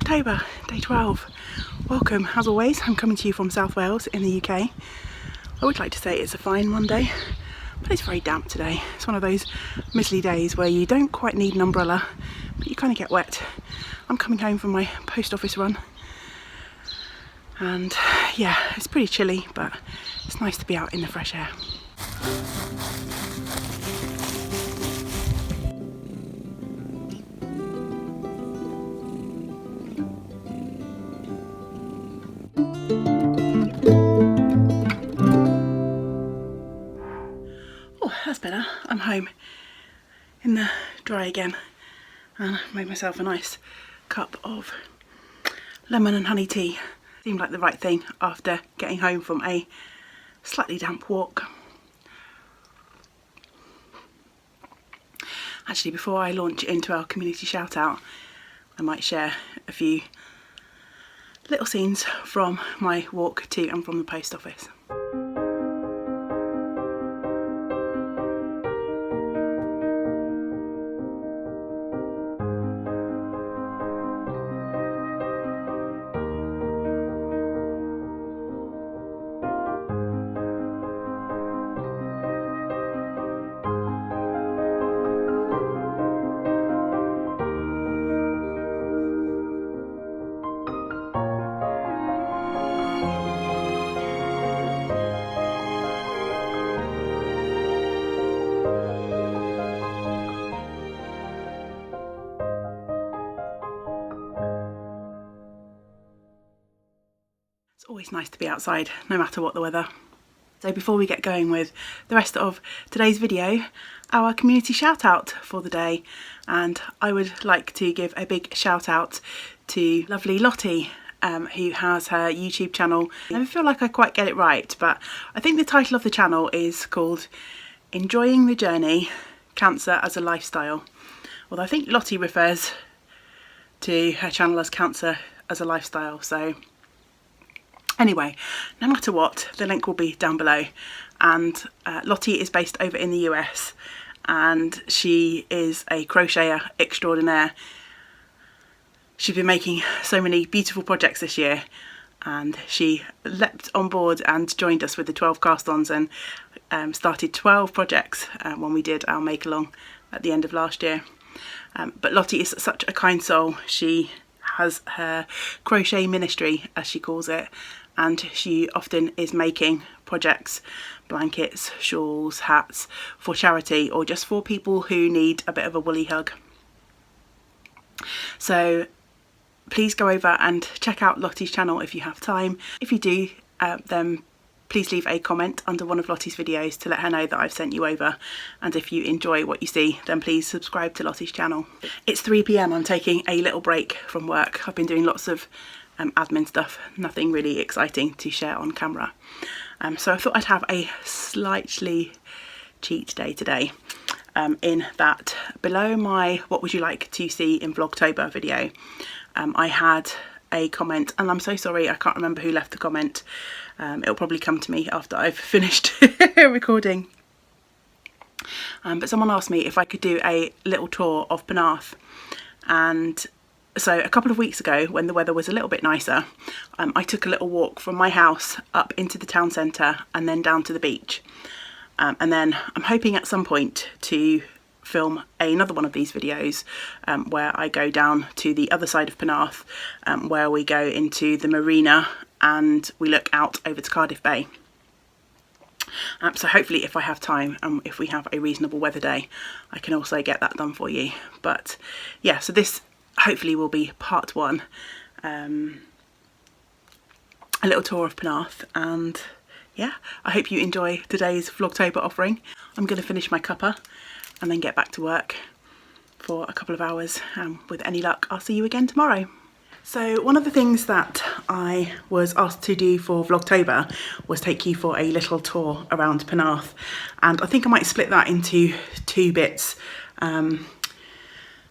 Vlogtober Day 12. Welcome, as always. I'm coming to you from South Wales in the UK. I would like to say it's a fine Monday, but it's very damp today. It's one of those mizzly days where you don't quite need an umbrella, but you kind of get wet. I'm coming home from my post office run, and yeah, it's pretty chilly, but it's nice to be out in the fresh air. Oh, that's better. I'm home in the dry again, and I made myself a nice cup of lemon and honey tea. Seemed like the right thing after getting home from a slightly damp walk. Actually, before I launch into our community shout out, I might share a few little scenes from my walk to and from the post office. It's always nice to be outside, no matter what the weather. So before we get going with the rest of today's video, our community shout out for the day, and I would like to give a big shout out to lovely Lottie, who has her YouTube channel. I never feel like I quite get it right, but I think the title of the channel is called Enjoying the Journey, Cancer as a Lifestyle. Although I think Lottie refers to her channel as Cancer as a Lifestyle, so anyway, no matter what, the link will be down below. And Lottie is based over in the US, and she is a crocheter extraordinaire. She's been making so many beautiful projects this year, and she leapt on board and joined us with the 12 cast-ons and started 12 projects when we did our make-along at the end of last year. But Lottie is such a kind soul. She has her crochet ministry, as she calls it, and she often is making projects, blankets, shawls, hats, for charity or just for people who need a bit of a woolly hug. So please go over and check out Lottie's channel if you have time. If you do, then please leave a comment under one of Lottie's videos to let her know that I've sent you over. And if you enjoy what you see, then please subscribe to Lottie's channel. It's 3 PM, I'm taking a little break from work. I've been doing lots of admin stuff, nothing really exciting to share on camera. So I thought I'd have a slightly cheat day today, in that below my what would you like to see in Vlogtober video, I had a comment, and I'm so sorry I can't remember who left the comment. It'll probably come to me after I've finished recording. But someone asked me if I could do a little tour of Penarth, and so a couple of weeks ago, when the weather was a little bit nicer, I took a little walk from my house up into the town centre and then down to the beach. And then I'm hoping at some point to film another one of these videos where I go down to the other side of Penarth, where we go into the marina and we look out over to Cardiff Bay. So hopefully, if I have time and if we have a reasonable weather day, I can also get that done for you. But yeah, so this hopefully will be part one, a little tour of Penarth, and yeah, I hope you enjoy today's Vlogtober offering. I'm going to finish my cuppa and then get back to work for a couple of hours. With any luck, I'll see you again tomorrow. So one of the things that I was asked to do for Vlogtober was take you for a little tour around Penarth, and I think I might split that into two bits.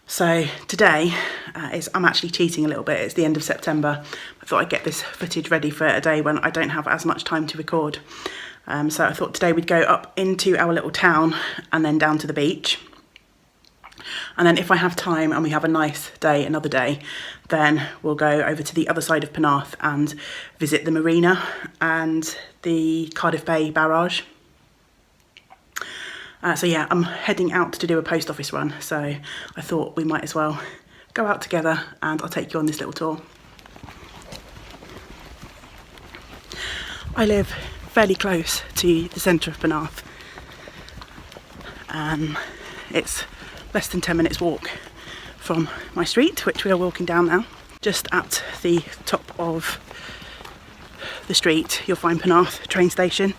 So today I'm actually cheating a little bit. It's the end of September. I thought I'd get this footage ready for a day when I don't have as much time to record. So I thought today we'd go up into our little town and then down to the beach. And then if I have time and we have a nice day another day, then we'll go over to the other side of Penarth and visit the marina and the Cardiff Bay barrage. So yeah, I'm heading out to do a post office run, so I thought we might as well go out together and I'll take you on this little tour. I live fairly close to the centre of Penarth. It's less than 10 minutes walk from my street, which we are walking down now. Just at the top of the street you'll find Penarth train station,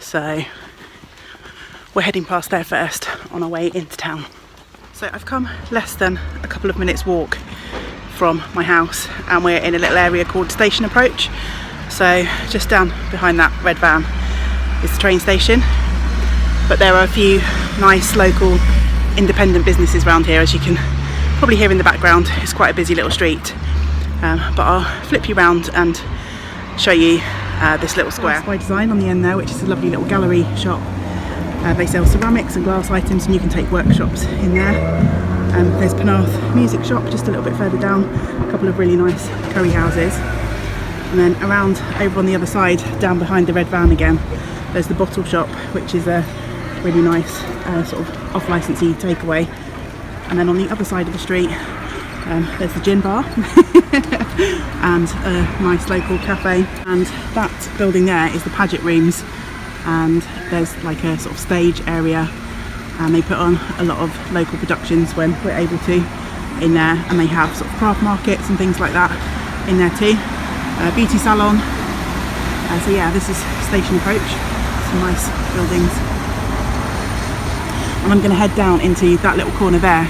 so we're heading past there first on our way into town. So I've come less than a couple of minutes walk from my house and we're in a little area called Station Approach. So just down behind that red van is the train station, but there are a few nice local independent businesses around here, as you can probably hear in the background. It's quite a busy little street, but I'll flip you round and show you this little square. By Design on the end there, which is a lovely little gallery shop. They sell ceramics and glass items and you can take workshops in there. There's Penarth Music Shop just a little bit further down, a couple of really nice curry houses. And then around over on the other side, down behind the red van again, there's the bottle shop, which is a really nice sort of off-licensee takeaway. And then on the other side of the street, there's the gin bar and a nice local cafe. And that building there is the pageant rooms, and there's like a sort of stage area, and they put on a lot of local productions when we're able to in there, and they have sort of craft markets and things like that in there too. Beauty salon. So yeah, this is Station Approach, some nice buildings. And I'm going to head down into that little corner there,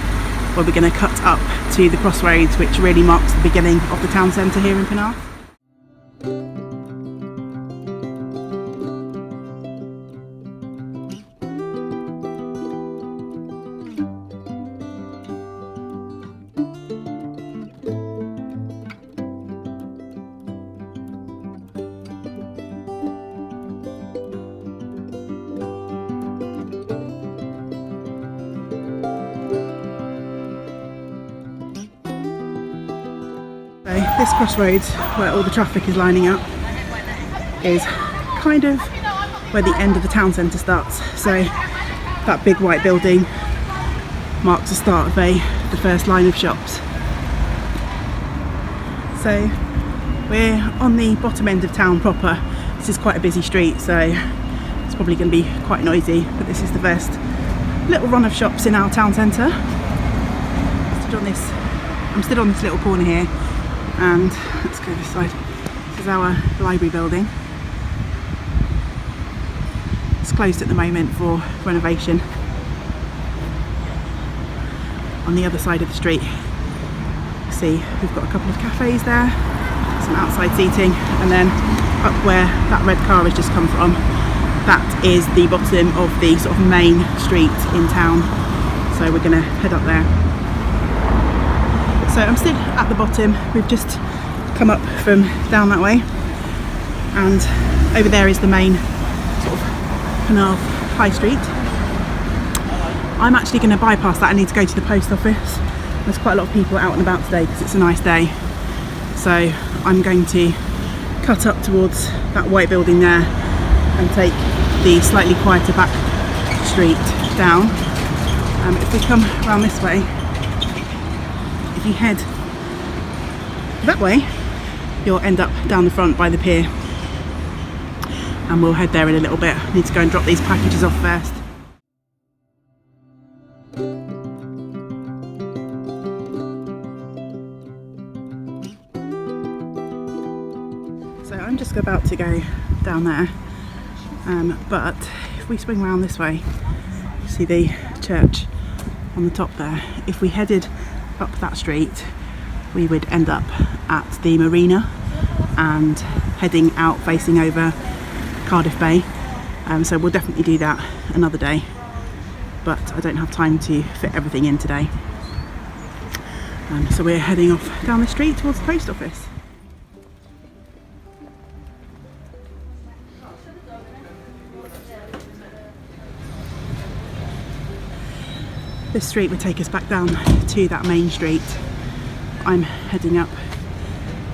where we're going to cut up to the crossroads, which really marks the beginning of the town centre here in Penarth. So this crossroads, where all the traffic is lining up, is kind of where the end of the town centre starts. So that big white building marks the start of the first line of shops. So we're on the bottom end of town proper. This is quite a busy street, so it's probably going to be quite noisy, but this is the first little run of shops in our town centre. I'm stood on this little corner here, and let's go this side. This is our library building. It's closed at the moment for renovation. On the other side of the street, see we've got a couple of cafes there, some outside seating, and then up where that red car has just come from, that is the bottom of the sort of main street in town. So we're going to head up there. So I'm still at the bottom. We've just come up from down that way, and over there is the main sort of Penarth High Street. I'm actually going to bypass that. I need to go to the post office. There's quite a lot of people out and about today because it's a nice day. So I'm going to cut up towards that white building there and take the slightly quieter back street down. If we come around this way, if you head that way, you'll end up down the front by the pier, and we'll head there in a little bit. I need to go and drop these packages off first. So I'm just about to go down there, but if we swing around this way, you see the church on the top there. If we headed up that street, we would end up at the marina and heading out facing over Cardiff Bay. So we'll definitely do that another day, but I don't have time to fit everything in today. So we're heading off down the street towards the post office. This street would take us back down to that main street. I'm heading up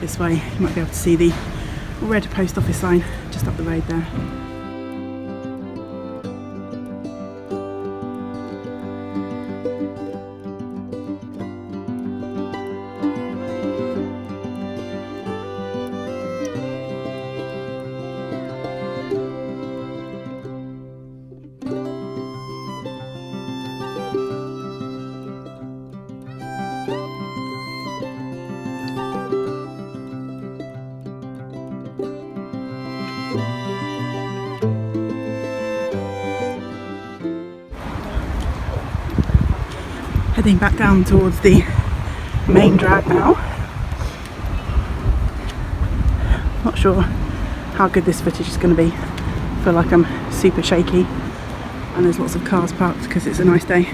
this way. You might be able to see the red post office sign just up the road there. Heading back down towards the main drag now. Not sure how good this footage is going to be. I feel like I'm super shaky and there's lots of cars parked because it's a nice day.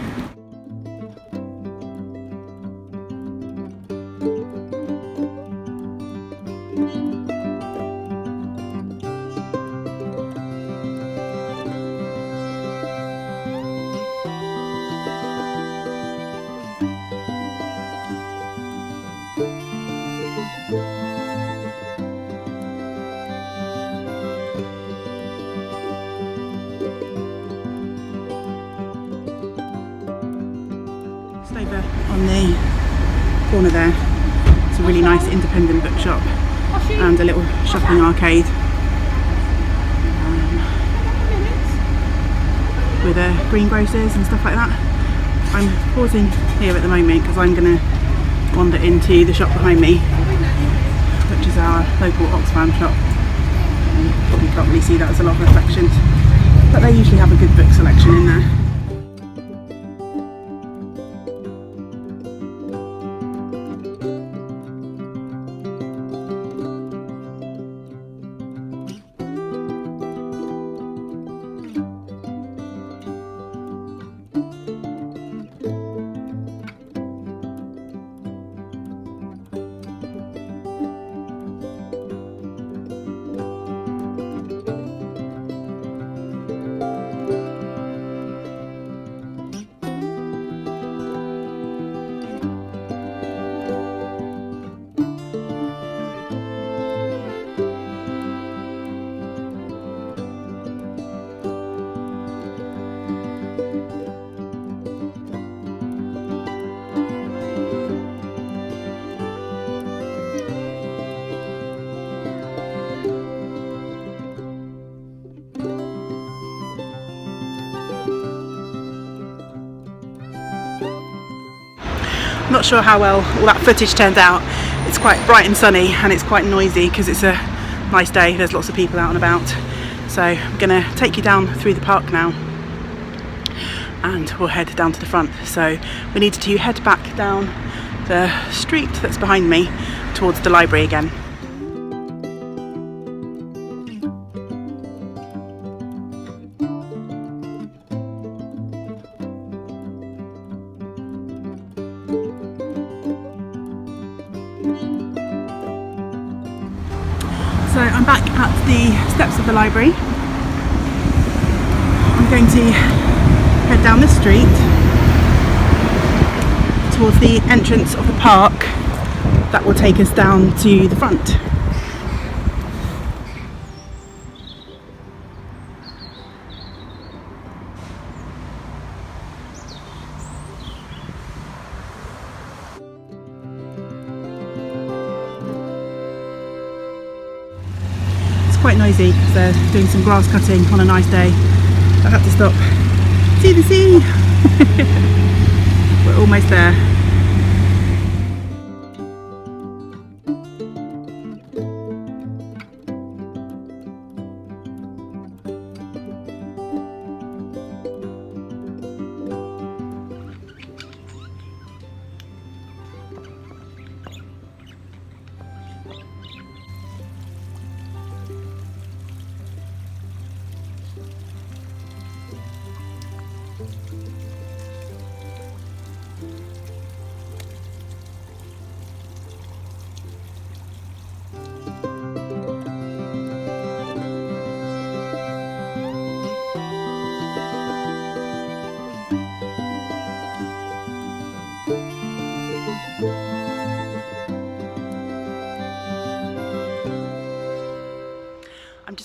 Over on the corner there, it's a really nice independent bookshop and a little shopping arcade with greengrocers and stuff like that. I'm pausing here at the moment because I'm going to wander into the shop behind me, which is our local Oxfam shop. You can't really see that, there's a lot of reflections, but they usually have a good book selection in there. Not sure how well all that footage turned out. It's quite bright and sunny and it's quite noisy because it's a nice day, there's lots of people out and about. So I'm going to take you down through the park now and we'll head down to the front. So we need to head back down the street that's behind me towards the library again. So I'm back at the steps of the library. I'm going to head down this street towards the entrance of the park that will take us down to the front. Quite noisy because they're doing some grass cutting on a nice day. I had to stop. See the sea! We're almost there.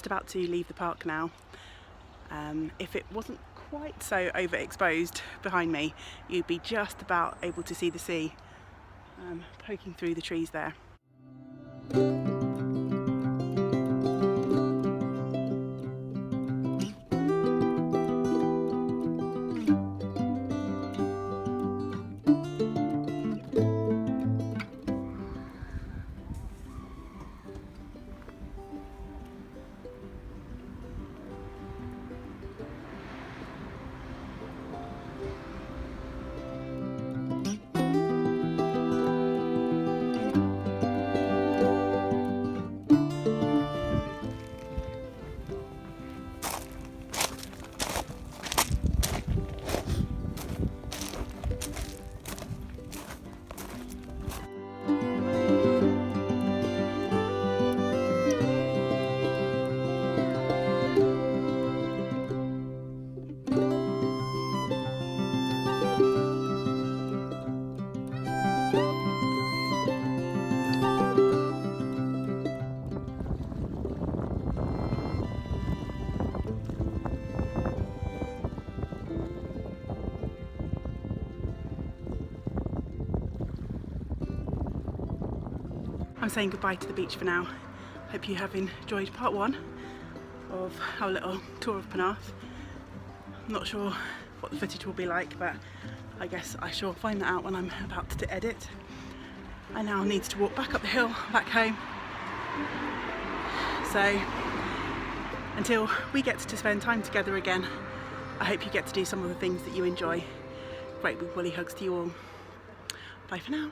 about to leave the park now. If it wasn't quite so overexposed behind me, you'd be just about able to see the sea poking through the trees there. I'm saying goodbye to the beach for now. Hope you have enjoyed part 1 of our little tour of Penarth. I'm not sure what the footage will be like, but I guess I shall find that out when I'm about to edit. I now need to walk back up the hill, back home. So until we get to spend time together again, I hope you get to do some of the things that you enjoy. Great big woolly hugs to you all. Bye for now.